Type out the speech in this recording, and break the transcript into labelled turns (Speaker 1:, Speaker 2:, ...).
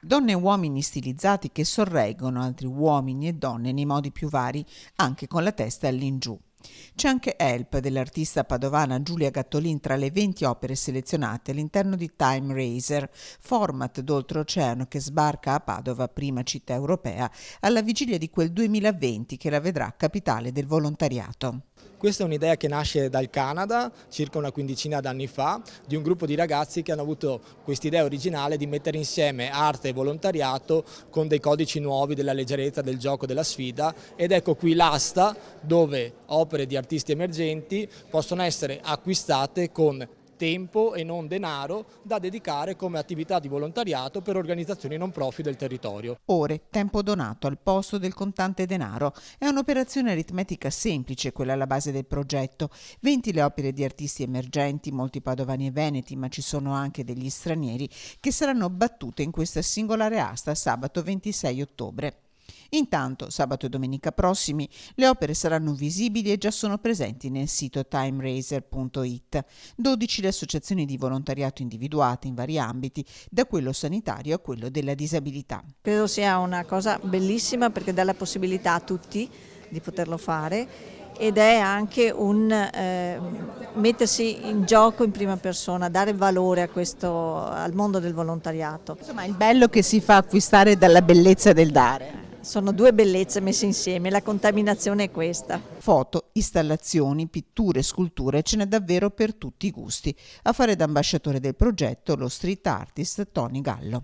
Speaker 1: Donne e uomini stilizzati che sorreggono altri uomini e donne nei modi più vari, anche con la testa all'ingiù. C'è anche Help dell'artista padovana Giulia Gattolin tra le 20 opere selezionate all'interno di Time Racer, format d'oltreoceano che sbarca a Padova, prima città europea, alla vigilia di quel 2020 che la vedrà capitale del volontariato.
Speaker 2: Questa è un'idea che nasce dal Canada circa una quindicina d'anni fa, di un gruppo di ragazzi che hanno avuto quest'idea originale di mettere insieme arte e volontariato con dei codici nuovi della leggerezza, del gioco, della sfida, ed ecco qui l'asta dove opere di artisti emergenti possono essere acquistate con tempo e non denaro da dedicare come attività di volontariato per organizzazioni non profit del territorio.
Speaker 1: Ore, tempo donato al posto del contante denaro. È un'operazione aritmetica semplice quella alla base del progetto. 20 le opere di artisti emergenti, molti padovani e veneti, ma ci sono anche degli stranieri, che saranno battute in questa singolare asta sabato 26 ottobre. Intanto, sabato e domenica prossimi, le opere saranno visibili e già sono presenti nel sito timeracer.it. 12 le associazioni di volontariato individuate in vari ambiti, da quello sanitario a quello della disabilità.
Speaker 3: Credo sia una cosa bellissima perché dà la possibilità a tutti di poterlo fare ed è anche un mettersi in gioco in prima persona, dare valore a al mondo del volontariato.
Speaker 1: Insomma, il bello che si fa acquistare dalla bellezza del dare.
Speaker 3: Sono due bellezze messe insieme, la contaminazione è questa.
Speaker 1: Foto, installazioni, pitture, sculture, ce n'è davvero per tutti i gusti. A fare da ambasciatore del progetto lo street artist Tony Gallo.